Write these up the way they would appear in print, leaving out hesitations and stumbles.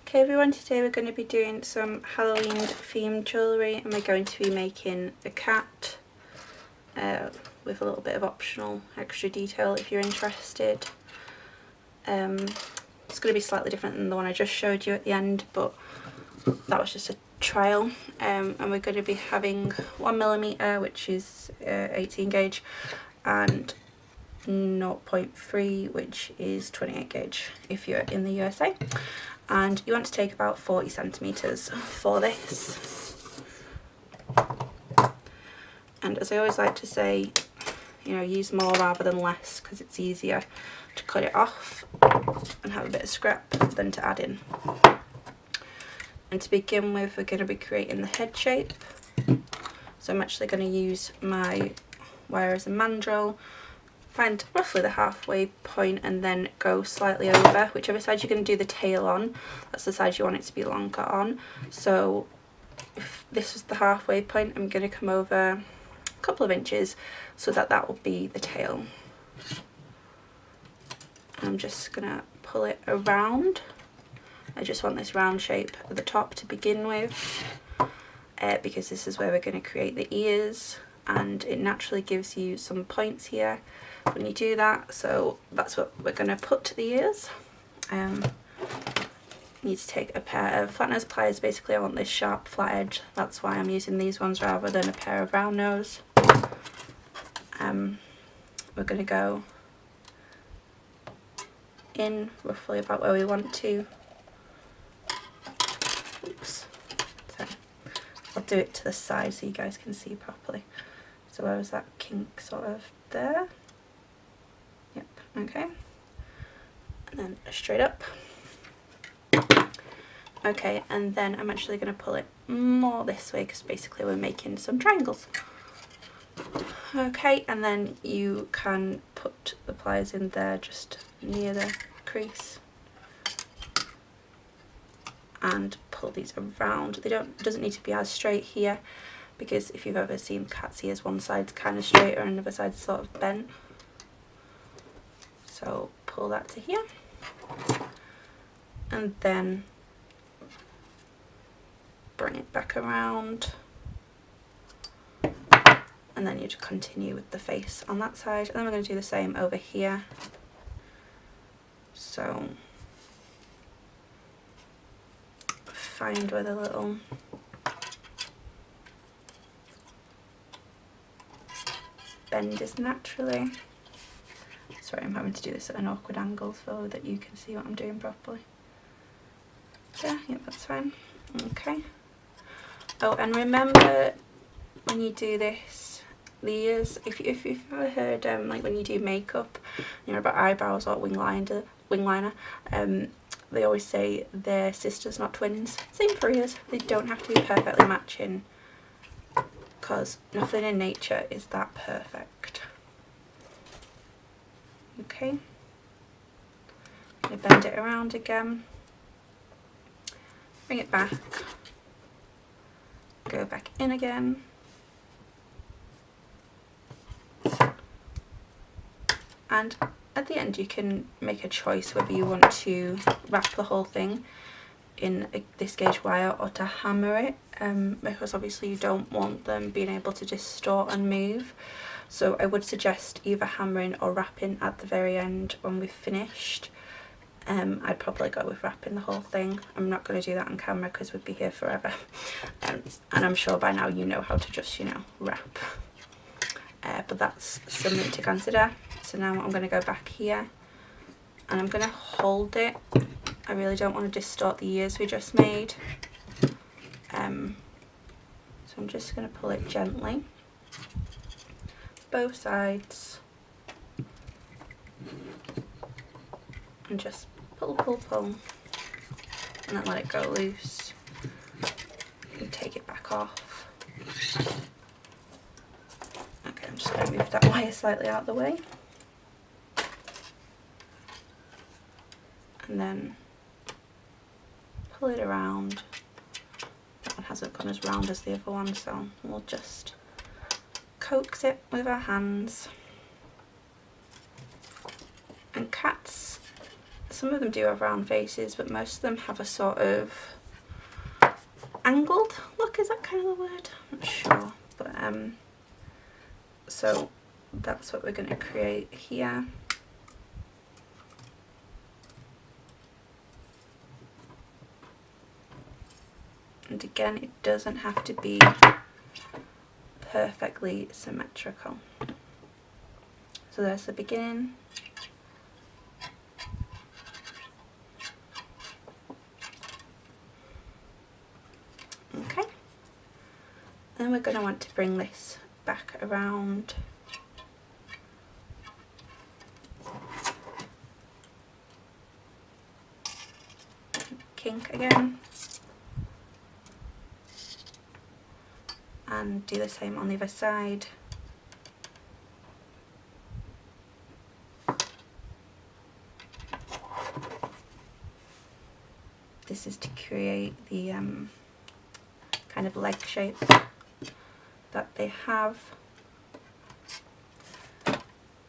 Okay everyone, today we're going to be doing some Halloween themed jewellery, and we're going to be making a cat with a little bit of optional extra detail if you're interested. It's going to be slightly different than the one I just showed you at the end, but that was just a trial. And we're going to be having 1mm, which is 18 gauge, and 0.3, which is 28 gauge if you're in the USA. And you want to take about 40 centimetres for this. And as I always like to say, you know, use more rather than less, because it's easier to cut it off and have a bit of scrap than to add in. And to begin with, we're going to be creating the head shape. So I'm actually going to use my wire as a mandrel, find roughly the halfway point and then go slightly over. Whichever side you're going to do the tail on, that's the side you want it to be longer on. So if this was the halfway point, I'm going to come over a couple of inches so that that will be the tail. I'm just going to pull it around. I just want this round shape at the top to begin with, because this is where we're going to create the ears, and it naturally gives you some points here when you do that, so that's what we're going to put to the ears. You need to take a pair of flat nose pliers. Basically I want this sharp flat edge, that's why I'm using these ones rather than a pair of round nose. We're going to go in roughly about where we want to. Oops, sorry. I'll do it to the side so you guys can see properly. So where was that kink? Sort of there. Yep, okay. And then straight up. Okay, and then I'm actually going to pull it more this way because basically we're making some triangles. Okay, and then you can put the pliers in there just near the crease and pull these around. They doesn't need to be as straight here, because if you've ever seen cat's ears, one side's kind of straight or another side's sort of bent. So pull that to here, and then bring it back around, and then you just continue with the face on that side, and then we're going to do the same over here. So find where the little bend is naturally. Sorry, I'm having to do this at an awkward angle so that you can see what I'm doing properly. Yeah, yep, that's fine. Okay. Oh, and remember when you do this, the ears, if you've ever heard like when you do makeup, you know, about eyebrows or wing liner, they always say they're sisters, not twins. Same for ears. They don't have to be perfectly matching, because nothing in nature is that perfect. Okay, I'm going to bend it around again, bring it back, go back in again, and at the end you can make a choice whether you want to wrap the whole thing in this gauge wire or to hammer it, because obviously you don't want them being able to distort and move. So I would suggest either hammering or wrapping at the very end when we've finished. I'd probably go with wrapping the whole thing. I'm not going to do that on camera because we'd be here forever. And I'm sure by now you know how to just, you know, wrap. But that's something to consider. So now I'm going to go back here and I'm going to hold it. I really don't want to distort the ears we just made. So I'm just going to pull it gently, both sides, and just pull, pull, pull, and then let it go loose and take it back off. Okay, I'm just going to move that wire slightly out of the way, and then pull it around. That one hasn't gone as round as the other one, so we'll just coax it with our hands. And cats some of them do have round faces, but most of them have a sort of angled look. Is that kind of the word? I'm not sure, but so that's what we're going to create here. And again, it doesn't have to be perfectly symmetrical. So there's the beginning. Okay. Then we're going to want to bring this back around. Kink again. And do the same on the other side. This is to create the kind of leg shape that they have. And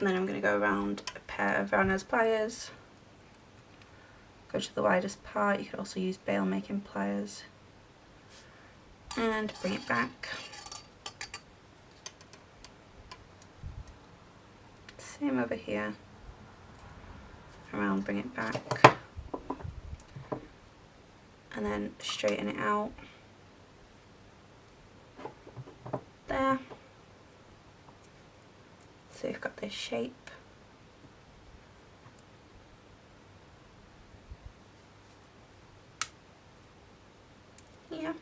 then I'm going to go around a pair of round nose pliers, go to the widest part. You could also use bail making pliers, and bring it back. Same over here, around, bring it back, and then straighten it out there. So you've got this shape. Yeah.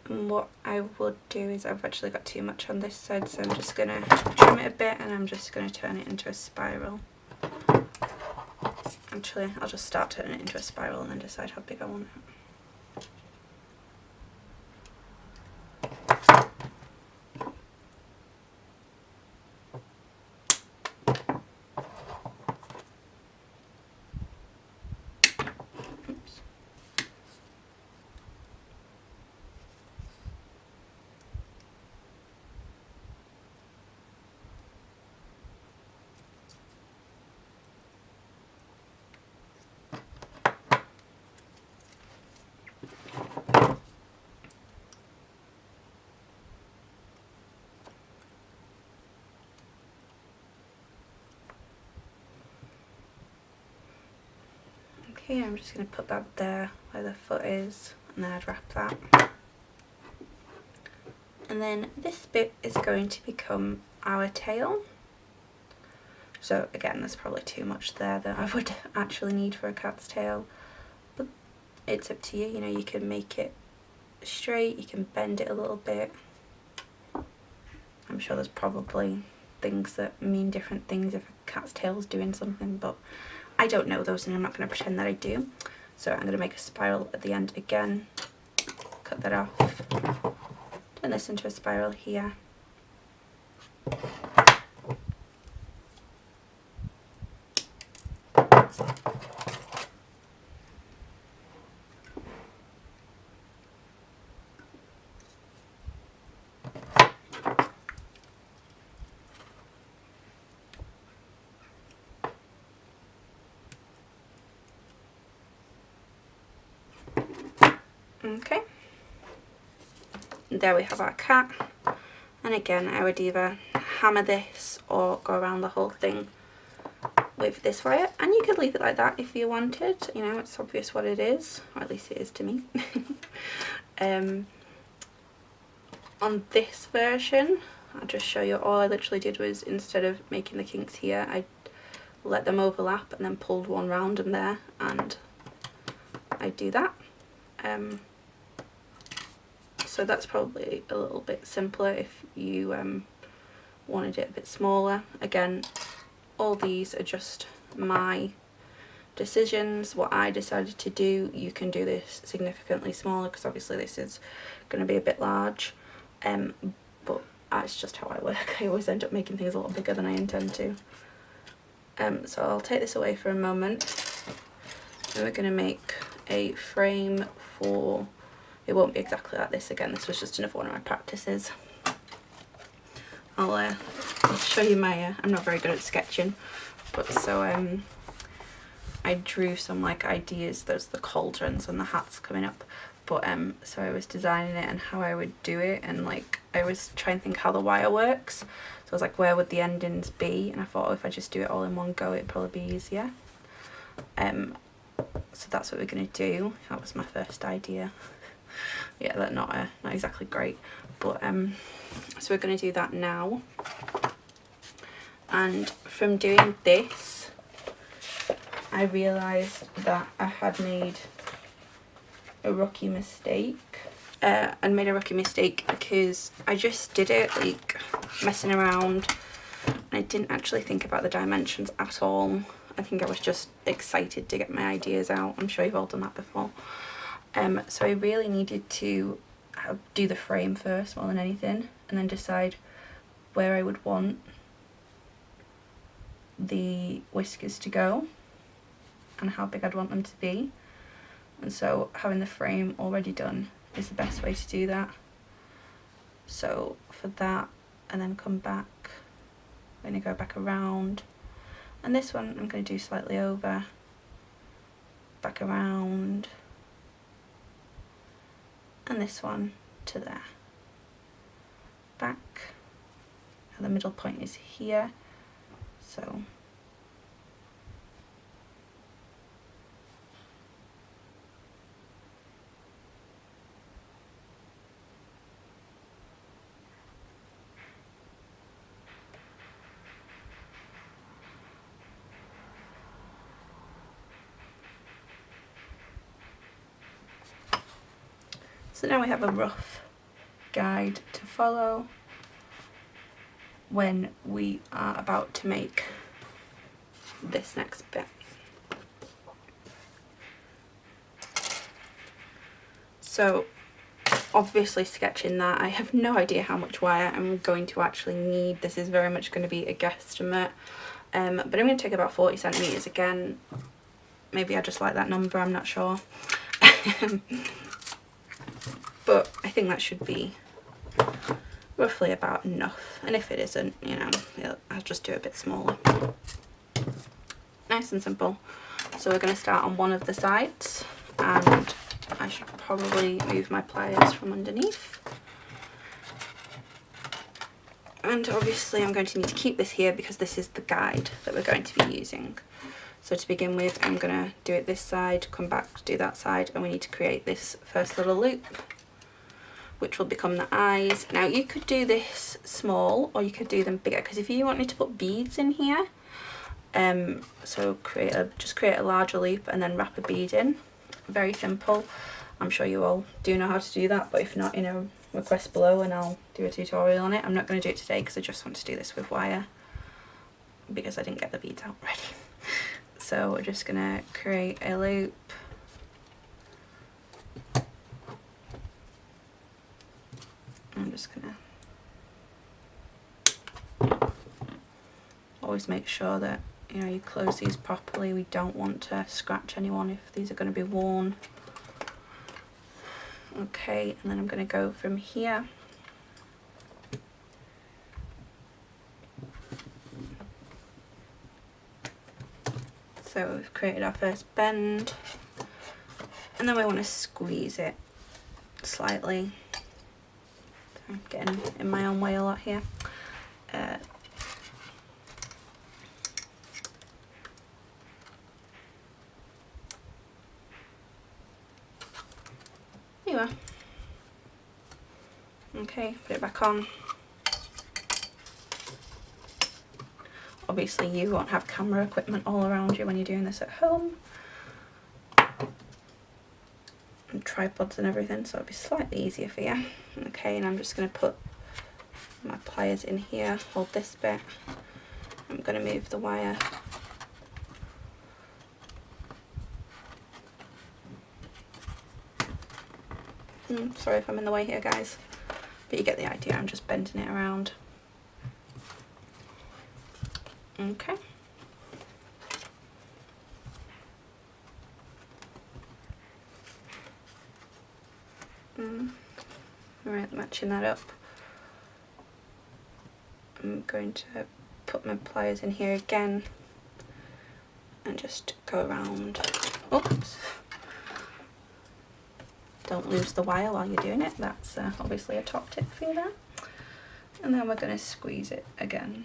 And what I would do is, I've actually got too much on this side, so I'm just going to trim it a bit, and I'm just going to turn it into a spiral. Actually, I'll just start turning it into a spiral and then decide how big I want it. Okay, I'm just going to put that there where the foot is, and then I'd wrap that. And then this bit is going to become our tail. So again, there's probably too much there that I would actually need for a cat's tail, but it's up to you. You know, you can make it straight, you can bend it a little bit. I'm sure there's probably things that mean different things if a cat's tail is doing something, but I don't know those, and I'm not going to pretend that I do. So I'm going to make a spiral at the end again, cut that off, turn this into a spiral here. Okay, there we have our cat, and again I would either hammer this or go around the whole thing with this wire, and you could leave it like that if you wanted. You know, it's obvious what it is, or at least it is to me. On this version, I'll just show you, all I literally did was, instead of making the kinks here, I let them overlap and then pulled one round in there, and I do that. So that's probably a little bit simpler if you wanted it a bit smaller. Again, all these are just my decisions, what I decided to do. You can do this significantly smaller because obviously this is going to be a bit large, but it's just how I work. I always end up making things a lot bigger than I intend to. So I'll take this away for a moment, and we're going to make a frame for, it won't be exactly like this. Again, this was just another one of my practices. I'll show you my, I'm not very good at sketching, but so I drew some like ideas. There's the cauldrons and the hats coming up, but so I was designing it and how I would do it, and like I was trying to think how the wire works. So I was like, where would the endings be? And I thought, oh, if I just do it all in one go, it'd probably be easier. So that's what we're gonna do. That was my first idea. Yeah, that's not exactly great, but so we're gonna do that now. And from doing this, I realised that I had made a rookie mistake. And made a rookie mistake because I just did it like messing around, and I didn't actually think about the dimensions at all. I think I was just excited to get my ideas out. I'm sure you've all done that before. So I really needed to do the frame first more than anything, and then decide where I would want the whiskers to go and how big I'd want them to be. And so having the frame already done is the best way to do that. So for that, and then come back, I'm going to go back around, and this one I'm going to do slightly over, back around, and this one to there, back, and the middle point is here, so now we have a rough guide to follow when we are about to make this next bit. So obviously sketching that, I have no idea how much wire I'm going to actually need. This is very much going to be a guesstimate, but I'm going to take about 40 centimetres again. Maybe I just like that number, I'm not sure. But I think that should be roughly about enough, and if it isn't, you know, I'll just do it a bit smaller. Nice and simple. So we're going to start on one of the sides, and I should probably move my pliers from underneath. And obviously I'm going to need to keep this here because this is the guide that we're going to be using. So to begin with, I'm going to do it this side, come back, do that side, and we need to create this first little loop, which will become the eyes. Now you could do this small or you could do them bigger, because if you wanted to put beads in here, so just create a larger loop and then wrap a bead in. Very simple. I'm sure you all do know how to do that, but if not, you know, request below and I'll do a tutorial on it. I'm not going to do it today because I just want to do this with wire because I didn't get the beads out ready. So we're just going to create a loop. I'm just gonna always make sure that, you know, you close these properly. We don't want to scratch anyone if these are going to be worn. Okay, and then I'm going to go from here. So we've created our first bend, and then we want to squeeze it slightly. I'm getting in my own way a lot here. There you are. Okay, put it back on. Obviously you won't have camera equipment all around you when you're doing this at home. And tripods and everything, so it'll be slightly easier for you. Okay, and I'm just going to put my pliers in here, hold this bit. I'm going to move the wire. Sorry if I'm in the way here, guys, but you get the idea. I'm just bending it around. Okay. Alright, matching that up. I'm going to put my pliers in here again and just go around. Oops. Don't lose the wire while you're doing it. That's obviously a top tip for you there. And then we're going to squeeze it again.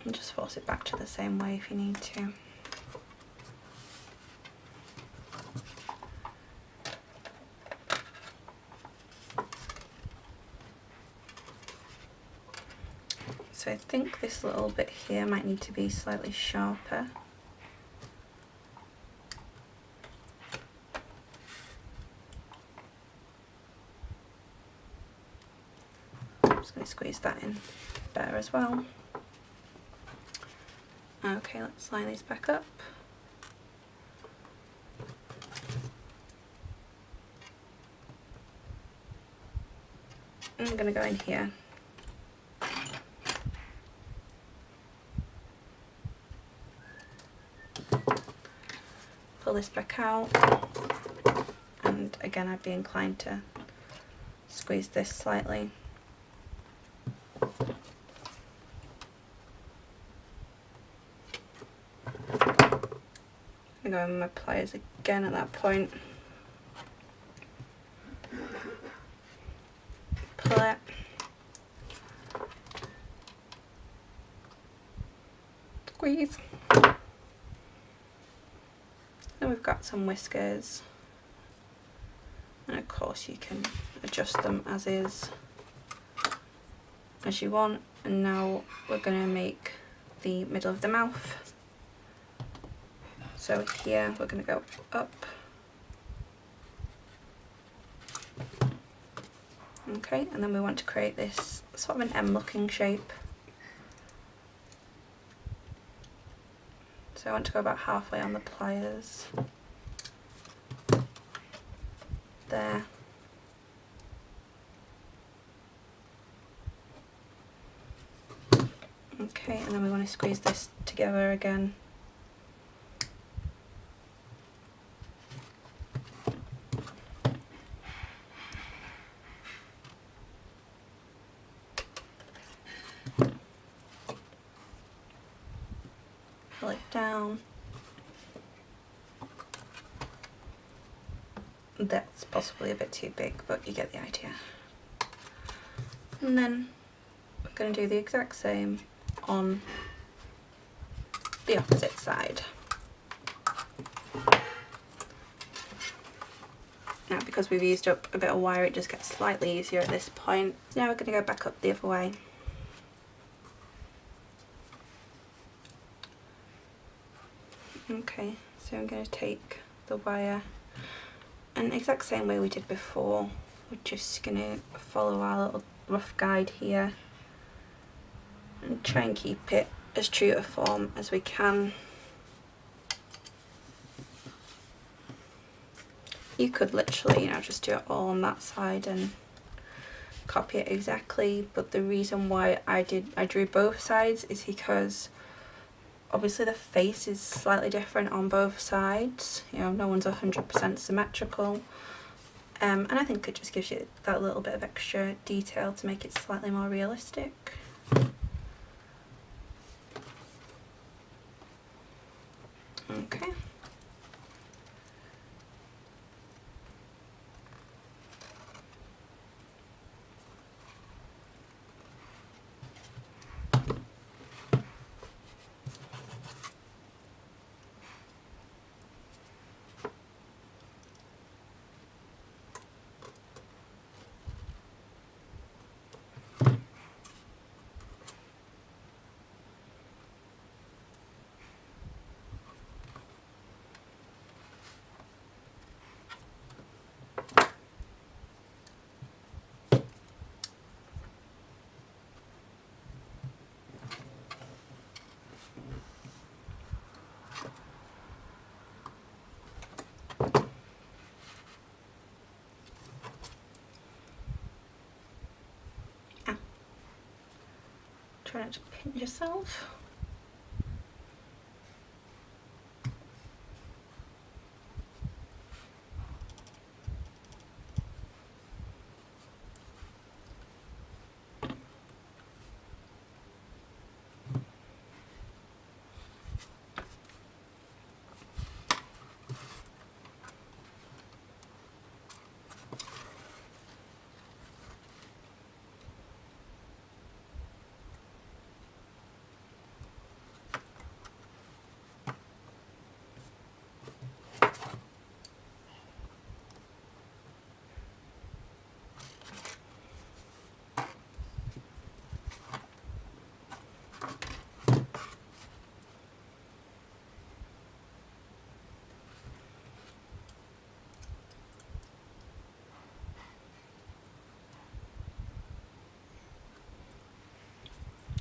And just force it back to the same way if you need to. So I think this little bit here might need to be slightly sharper. I'm just going to squeeze that in better as well. Okay, let's line these back up. I'm going to go in here. Pull this back out, and again I'd be inclined to squeeze this slightly. I'm going to go in with my pliers again at that point. Pull it. Squeeze. Then we've got some whiskers, and of course you can adjust them as is, as you want. And now we're going to make the middle of the mouth. So here we're going to go up. Okay, and then we want to create this sort of an M looking shape. So I want to go about halfway on the pliers. There. Okay, and then we want to squeeze this together again. Pull it down. That's possibly a bit too big, but you get the idea. And then we're going to do the exact same on the opposite side. Now, because we've used up a bit of wire, it just gets slightly easier at this point. Now we're going to go back up the other way. Okay, so I'm going to take the wire, and exact same way we did before, we're just going to follow our little rough guide here and try and keep it as true to form as we can. You could literally, you know, just do it all on that side and copy it exactly, but the reason why I drew both sides is because obviously the face is slightly different on both sides. You know, no one's 100% symmetrical, and I think it just gives you that little bit of extra detail to make it slightly more realistic. Okay. Try not to pinch yourself.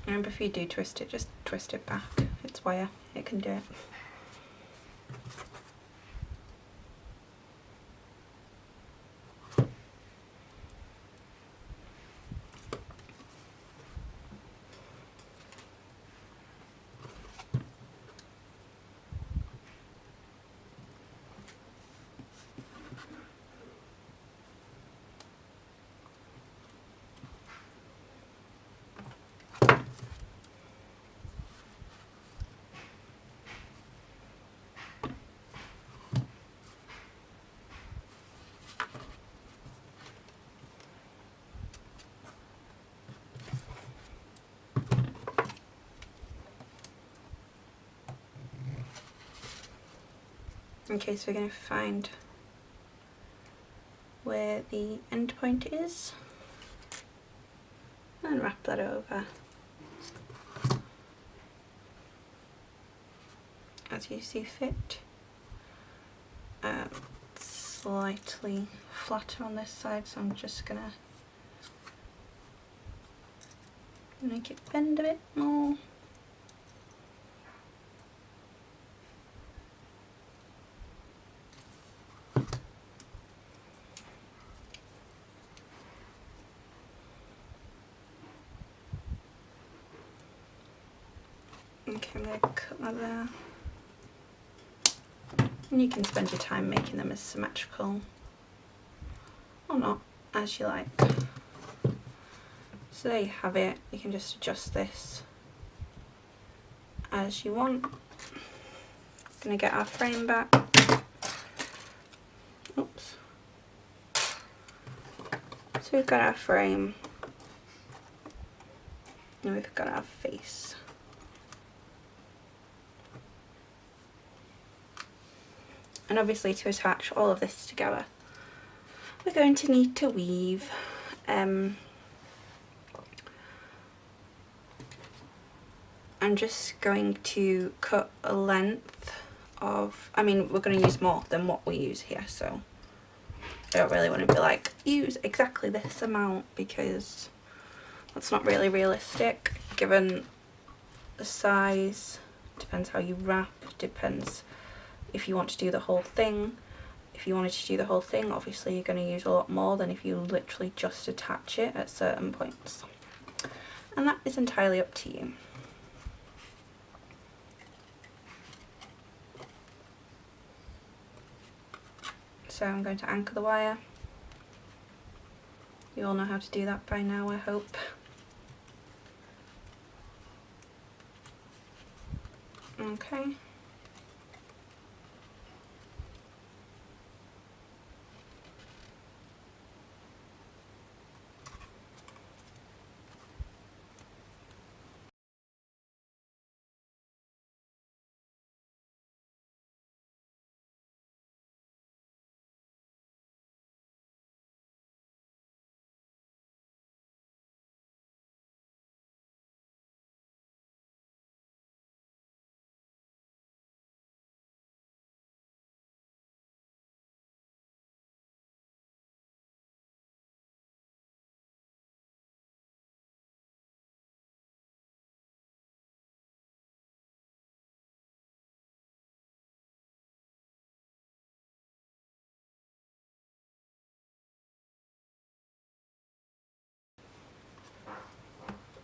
Remember, if you do twist it, just twist it back. It's wire, it can do it. Okay, so we're going to find where the end point is and wrap that over as you see fit. Slightly flatter on this side, so I'm just going to make it bend a bit more. Okay, I'm going to cut that there. And you can spend your time making them as symmetrical or not, as you like. So there you have it. You can just adjust this as you want. Gonna get our frame back. Oops. So we've got our frame and we've got our face. And obviously, to attach all of this together, we're going to need to weave. I'm just going to cut a length of, I mean, we're going to use more than what we use here, so I don't really want to be like, use exactly this amount, because that's not really realistic given the size. Depends how you wrap, depends if you want to do the whole thing. If you wanted to do the whole thing, obviously you're going to use a lot more than if you literally just attach it at certain points. And that is entirely up to you. So I'm going to anchor the wire. You all know how to do that by now, I hope. Okay.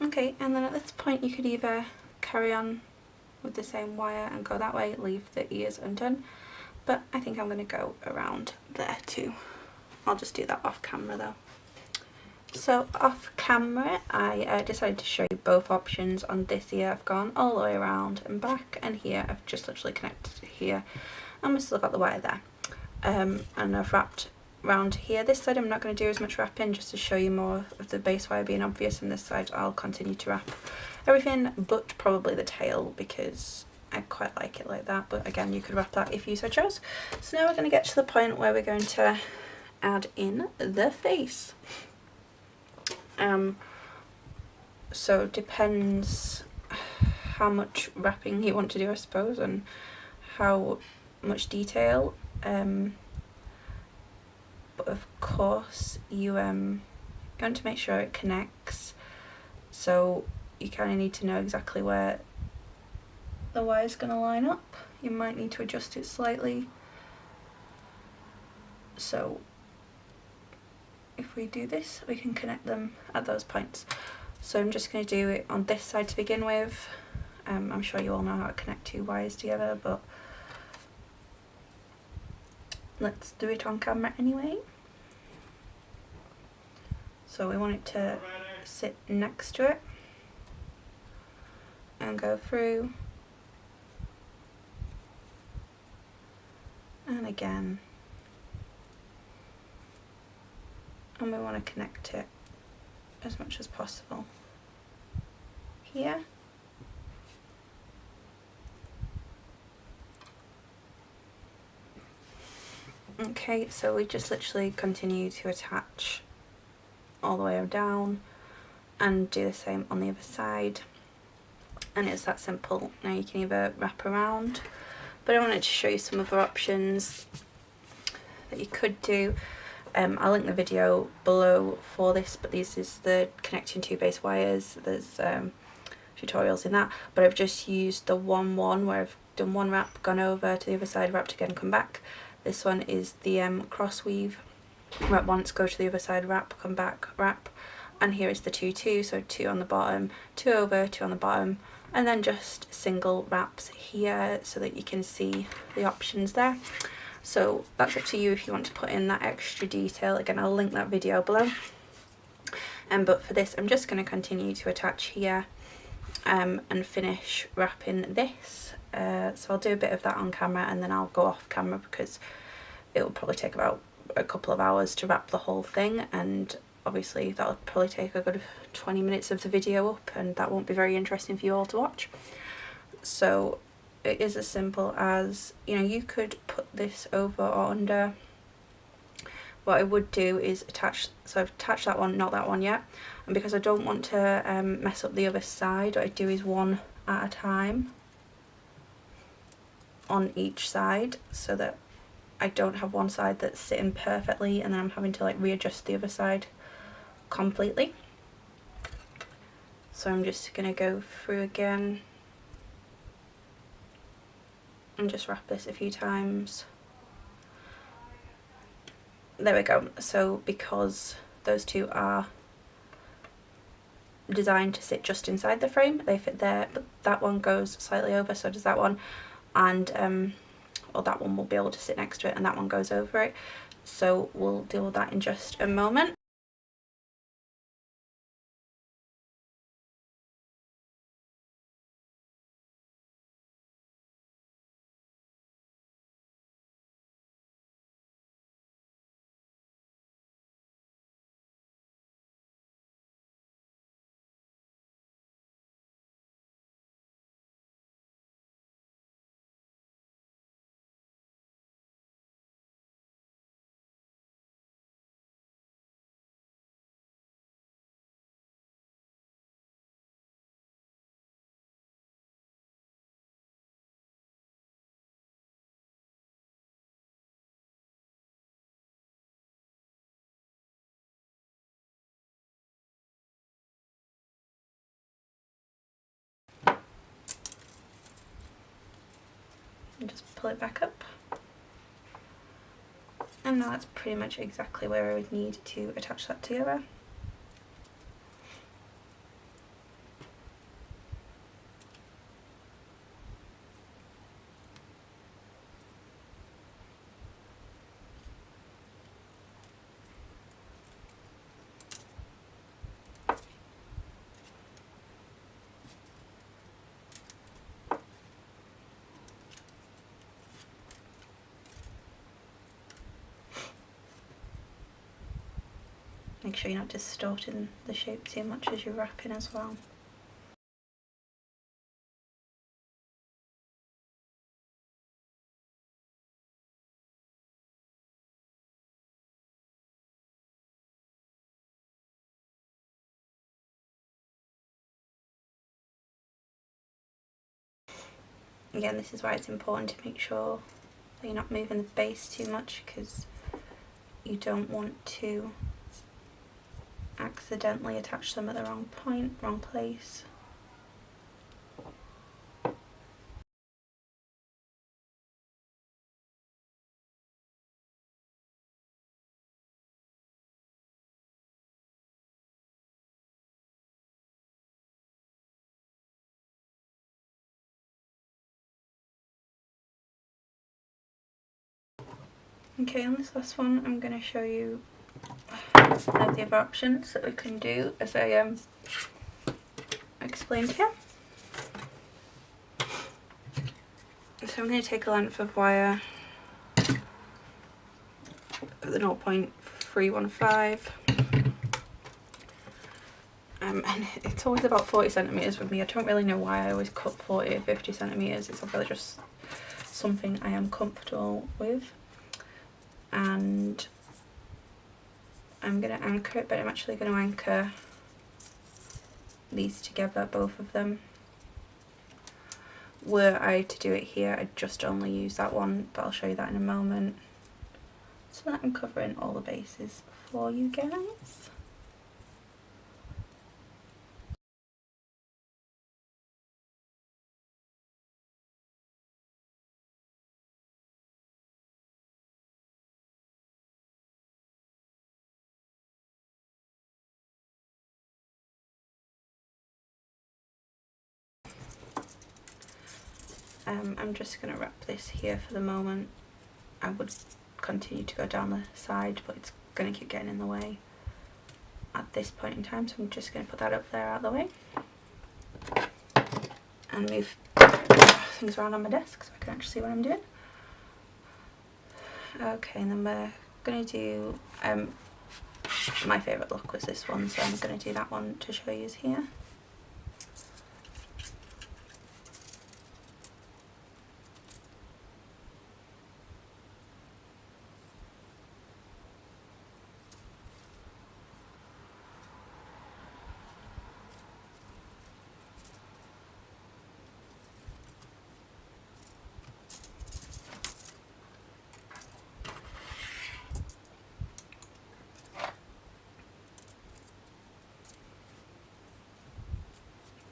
Okay, and then at this point you could either carry on with the same wire and go that way, leave the ears undone, but I think I'm going to go around there too. I'll just do that off camera though. So off camera I decided to show you both options. On this ear I've gone all the way around and back, and here I've just literally connected to here and we've still got the wire there. And I've wrapped round here. This side I'm not going to do as much wrapping, just to show you more of the base wire being obvious, and this side I'll continue to wrap everything but probably the tail, because I quite like it like that, but again you could wrap that if you so chose. So now we're going to get to the point where we're going to add in the face. So it depends how much wrapping you want to do, I suppose, and how much detail. But of course you want to make sure it connects, so you kind of need to know exactly where the wire's going to line up. You might need to adjust it slightly. So if we do this, we can connect them at those points. So I'm just going to do it on this side to begin with. I'm sure you all know how to connect two wires together, but let's do it on camera anyway. So we want it to sit next to it and go through, and again, and we want to connect it as much as possible here. Okay, so we just literally continue to attach all the way down and do the same on the other side, and it's that simple. Now you can either wrap around, but I wanted to show you some other options that you could do. I'll link the video below for this, but this is the connecting two base wires. There's tutorials in that, but I've just used the 1-1 where I've done one wrap, gone over to the other side, wrapped again, come back. This one is the cross weave, wrap once, go to the other side, wrap, come back, wrap, and here is the 2-2, so 2 on the bottom, 2 over, 2 on the bottom, and then just single wraps here so that you can see the options there. So that's up to you if you want to put in that extra detail. Again, I'll link that video below. But for this, I'm just going to continue to attach here and finish wrapping this. So I'll do a bit of that on camera, and then I'll go off camera because it will probably take about a couple of hours to wrap the whole thing, and obviously that'll probably take a good 20 minutes of the video up, and that won't be very interesting for you all to watch. So it is as simple as, you know, you could put this over or under. What I would do is attach, so I've attached that one, not that one yet, and because I don't want to mess up the other side, what I do is one at a time on each side, so that I don't have one side that's sitting perfectly and then I'm having to like readjust the other side completely. So I'm just going to go through again and just wrap this a few times. There we go. So because those two are designed to sit just inside the frame, they fit there, but that one goes slightly over, so does that one, and or that one will be able to sit next to it, and that one goes over it. So we'll deal with that in just a moment. And just pull it back up, and now that's pretty much exactly where I would need to attach that together. Make sure you're not distorting the shape too much as you're wrapping as well. Again, this is why it's important to make sure that you're not moving the base too much, because you don't want to accidentally attach them at the wrong point, wrong place. Okay, on this last one I'm going to show you one of the other options that we can do as I explained here. So I'm going to take a length of wire at the 0.315, and it's always about 40 centimetres with me. I don't really know why I always cut 40 or 50 centimetres, it's really just something I am comfortable with. And I'm going to anchor it, but I'm actually going to anchor these together, both of them. Were I to do it here, I'd just only use that one, but I'll show you that in a moment. So that I'm covering all the bases for you guys. I'm just going to wrap this here for the moment. I would continue to go down the side, but it's going to keep getting in the way at this point in time, so I'm just going to put that up there out of the way and move things around on my desk so I can actually see what I'm doing. Okay, and then we're going to do, my favourite look was this one, so I'm going to do that one to show you here.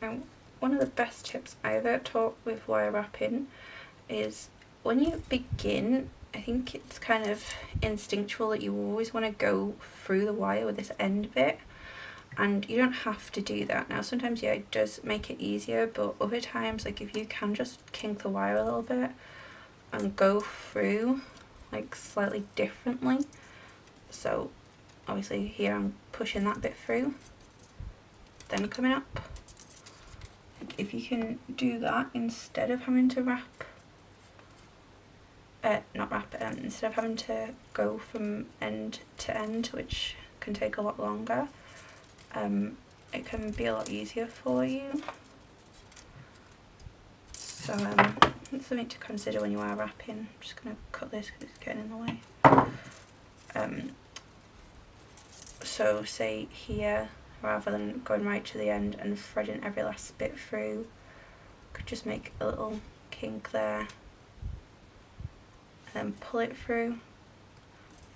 And one of the best tips I ever taught with wire wrapping is when you begin, I think it's kind of instinctual that you always want to go through the wire with this end bit, and you don't have to do that. Now sometimes, yeah, it does make it easier, but other times, like if you can just kink the wire a little bit and go through like slightly differently. So obviously here I'm pushing that bit through, then coming up. If you can do that instead of having to instead of having to go from end to end, which can take a lot longer, it can be a lot easier for you. So it's something to consider when you are wrapping. I'm just going to cut this because it's getting in the way. So say here, rather than going right to the end and threading every last bit through, could just make a little kink there and then pull it through.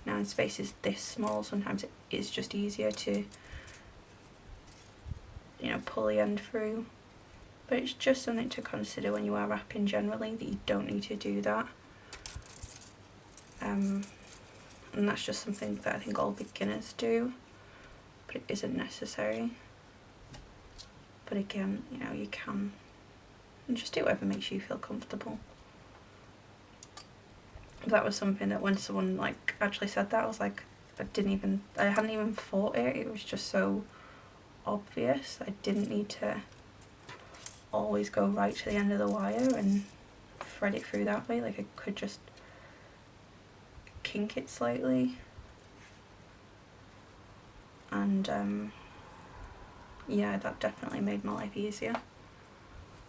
Now in spaces this small, sometimes it is just easier to, you know, pull the end through, but it's just something to consider when you are wrapping generally, that you don't need to do that. And that's just something that I think all beginners do, but it isn't necessary. But again, you know, you can, and just do whatever makes you feel comfortable. That was something that when someone like actually said that, I was like, I hadn't even thought it. It was just so obvious. I didn't need to always go right to the end of the wire and thread it through that way. Like I could just kink it slightly, and yeah, that definitely made my life easier.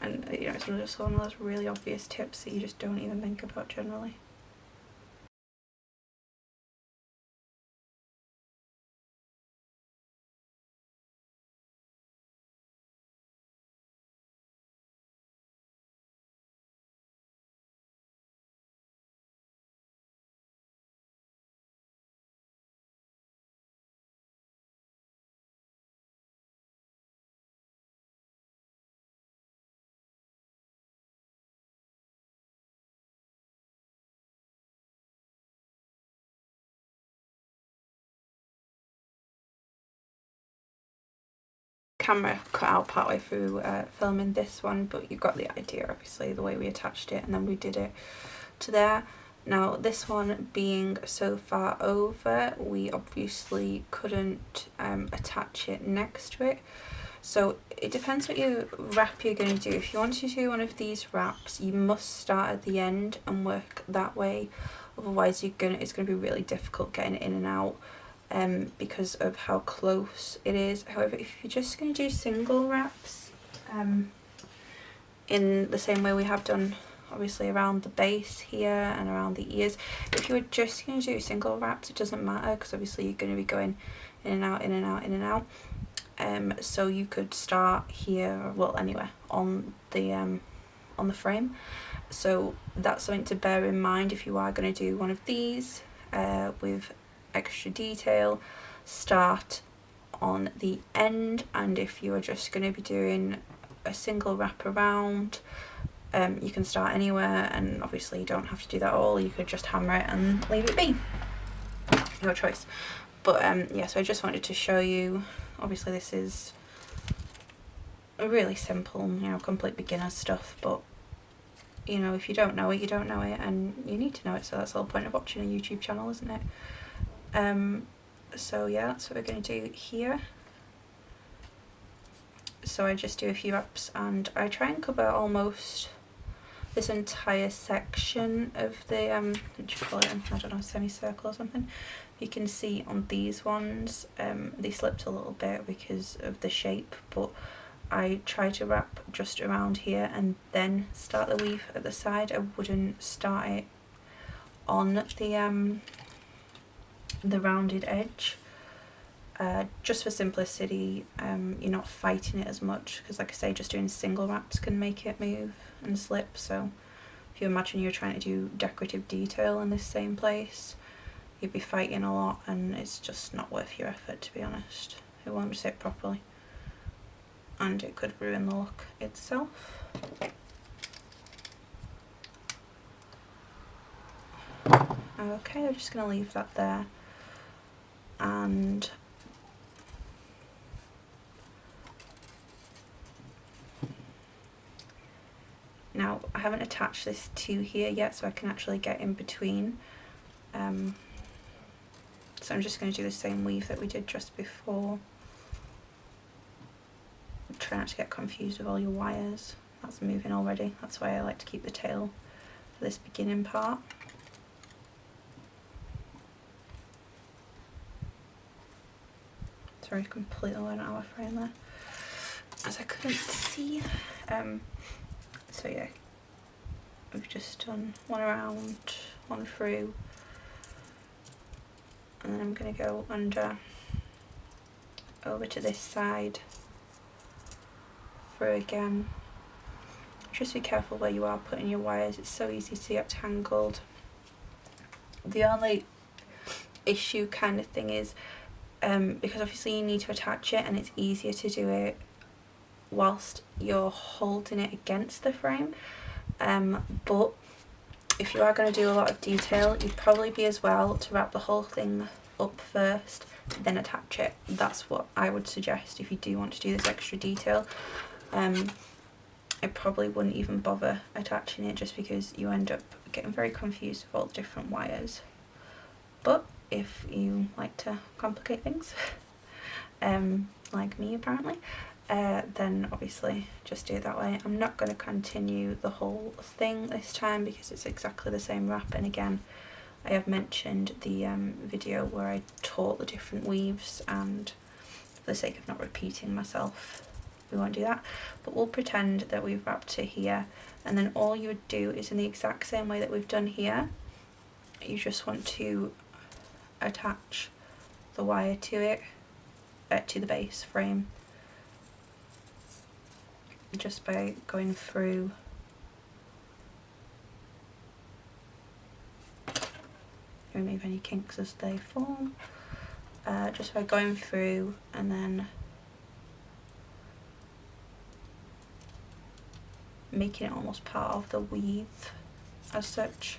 And you know, it's just one of those really obvious tips that you just don't even think about generally. Camera cut out partway through filming this one, but you got the idea obviously, the way we attached it and then we did it to there. Now this one being so far over, we obviously couldn't attach it next to it. So it depends what your wrap you're going to do. If you want to do one of these wraps, you must start at the end and work that way. Otherwise it's going to be really difficult getting it in and out because of how close it is. However, if you're just going to do single wraps in the same way we have done obviously around the base here and around the ears, if you were just going to do single wraps, it doesn't matter because obviously you're going to be going in and out, in and out, in and out. So you could start here, well, anywhere on the frame. So that's something to bear in mind if you are going to do one of these with extra detail. Start on the end, and if you are just going to be doing a single wrap around, you can start anywhere, and obviously you don't have to do that all. You could just hammer it and leave it be, your choice. But yeah, so I just wanted to show you, obviously this is really simple, you know, complete beginner stuff, but you know, if you don't know it, you don't know it, and you need to know it, so that's the whole point of watching a YouTube channel, isn't it? So yeah, that's what we're going to do here. So I just do a few wraps, and I try and cover almost this entire section of the what do you call it, I don't know, semicircle or something. You can see on these ones, they slipped a little bit because of the shape, but I try to wrap just around here and then start the weave at the side. I wouldn't start it on the rounded edge, just for simplicity. You're not fighting it as much, because like I say, just doing single wraps can make it move and slip. So if you imagine you're trying to do decorative detail in this same place, you'd be fighting a lot, and it's just not worth your effort, to be honest. It won't sit properly, and it could ruin the look itself. Okay, I'm just going to leave that there, and now I haven't attached this to here yet, so I can actually get in between. So I'm just going to do the same weave that we did just before. Try not to get confused with all your wires. That's moving already. That's why I like to keep the tail for this beginning part. Sorry, completely went out of frame there, as I couldn't see. So yeah, we've just done one around, one through, and then I'm going to go under, over to this side, through again. Just be careful where you are putting your wires, it's so easy to get tangled. The only issue kind of thing is, because obviously you need to attach it, and it's easier to do it whilst you're holding it against the frame, but if you are going to do a lot of detail, you'd probably be as well to wrap the whole thing up first, then attach it. That's what I would suggest if you do want to do this extra detail. I probably wouldn't even bother attaching it, just because you end up getting very confused with all the different wires. But if you like to complicate things, like me apparently, then obviously just do it that way. I'm not going to continue the whole thing this time because it's exactly the same wrap, and again, I have mentioned the video where I taught the different weaves, and for the sake of not repeating myself, we won't do that. But we'll pretend that we've wrapped to here, and then all you would do is in the exact same way that we've done here, you just want to attach the wire to it, to the base frame, just by going through remove any kinks as they form, just by going through and then making it almost part of the weave as such,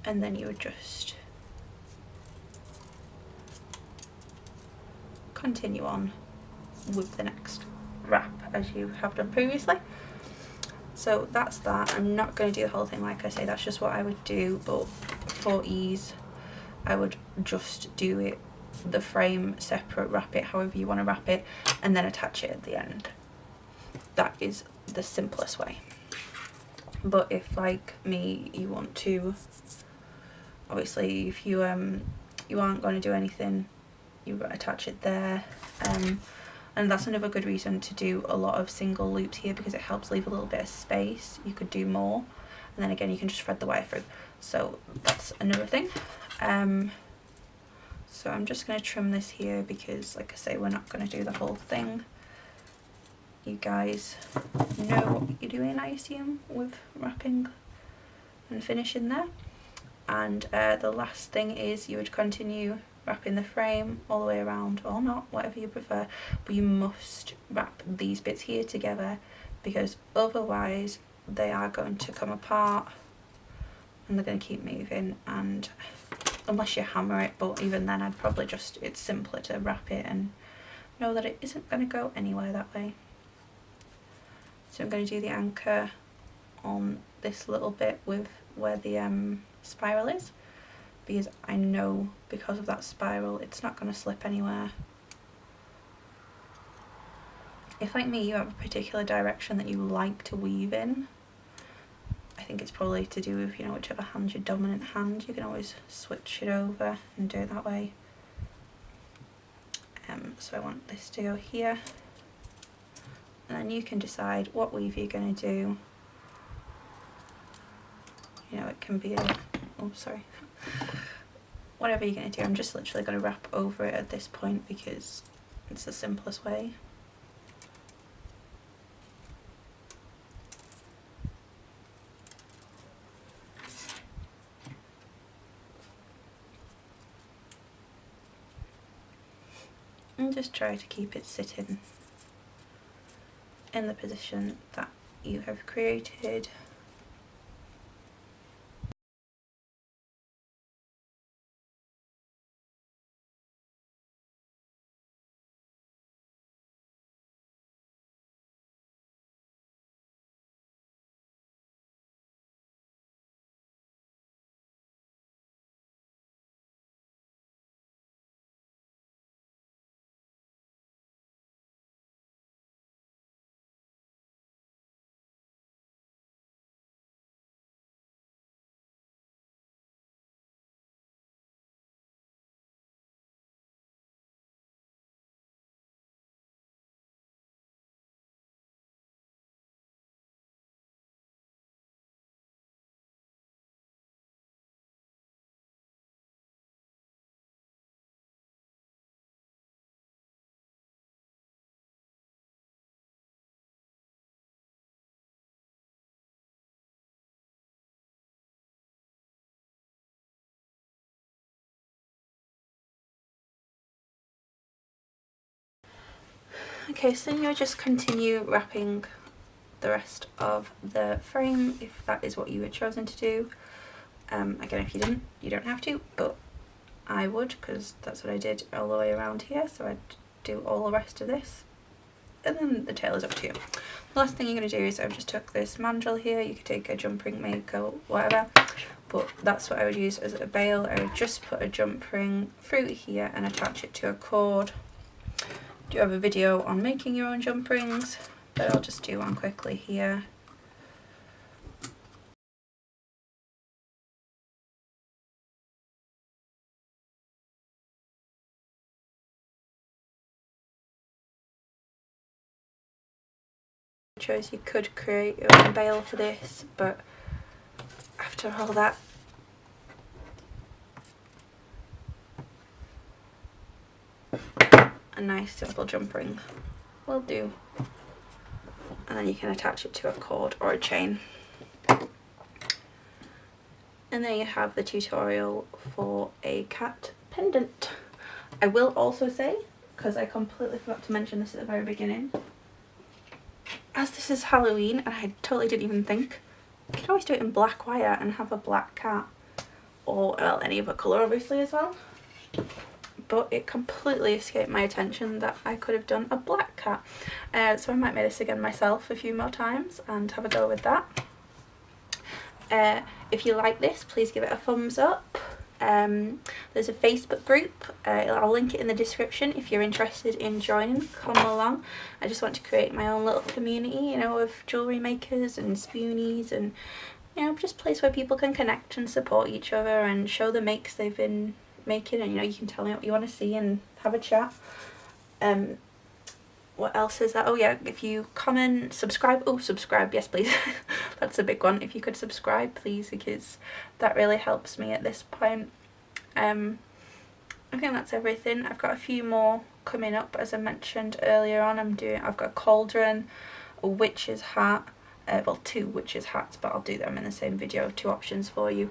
and then you would just continue on with the next wrap as you have done previously. So that's that. I'm not going to do the whole thing, like I say, that's just what I would do, but for ease I would just do it, the frame separate, wrap it however you want to wrap it, and then attach it at the end. That is the simplest way. But if, like me, you want to, obviously if you you aren't going to do anything, you attach it there, and that's another good reason to do a lot of single loops here, because it helps leave a little bit of space. You could do more, and then again you can just thread the wire through, so that's another thing. So I'm just going to trim this here because, like I say, we're not going to do the whole thing. You guys know what you're doing, I assume, with wrapping and finishing there. And the last thing is you would continue wrapping the frame all the way around, or not, whatever you prefer, but you must wrap these bits here together, because otherwise they are going to come apart and they're going to keep moving, and unless you hammer it, but even then I'd probably just, it's simpler to wrap it and know that it isn't going to go anywhere that way. So I'm going to do the anchor on this little bit with where the spiral is, because I know because of that spiral it's not going to slip anywhere. If, like me, you have a particular direction that you like to weave in, I think it's probably to do with, you know, whichever hand's your dominant hand, you can always switch it over and do it that way. So I want this to go here, and then you can decide what weave you're going to do. You know, it can be a, oh sorry, whatever you're going to do. I'm just literally going to wrap over it at this point because it's the simplest way. And just try to keep it sitting in the position that you have created. Okay, so then you'll just continue wrapping the rest of the frame if that is what you had chosen to do. Again, if you didn't, you don't have to, but I would, because that's what I did all the way around here, so I'd do all the rest of this, and then the tail is up to you. The last thing you're going to do is, I've just took this mandrel here, you could take a jump ring maker, whatever, but that's what I would use as a bail. I would just put a jump ring through here and attach it to a cord. I do have a video on making your own jump rings, but I'll just do one quickly here. You could create your own bail for this, but after all that, a nice simple jump ring will do, and then you can attach it to a cord or a chain. And there you have the tutorial for a cat pendant. I will also say, because I completely forgot to mention this at the very beginning, as this is Halloween and I totally didn't even think, you can always do it in black wire and have a black cat, or well, any other colour obviously as well, but it completely escaped my attention that I could have done a black cat. So I might make this again myself a few more times and have a go with that. If you like this, please give it a thumbs up. There's a Facebook group, I'll link it in the description if you're interested in joining. Come along. I just want to create my own little community, you know, of jewellery makers and spoonies, and you know, just a place where people can connect and support each other and show the makes they've been making, and you know, you can tell me what you want to see and have a chat. What else is that? Oh yeah, if you comment, subscribe. Oh, subscribe, yes please. That's a big one. If you could subscribe please, because that really helps me at this point. I think that's everything. I've got a few more coming up, as I mentioned earlier on. I've got a cauldron, a witch's hat, well, 2 witch's hats, but I'll do them in the same video, 2 options for you.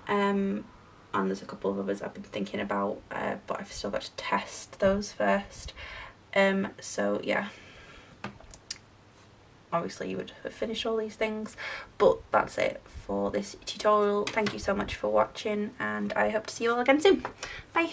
And there's a couple of others I've been thinking about, but I've still got to test those first. So yeah, obviously you would have finished all these things, but that's it for this tutorial. Thank you so much for watching, and I hope to see you all again soon. Bye.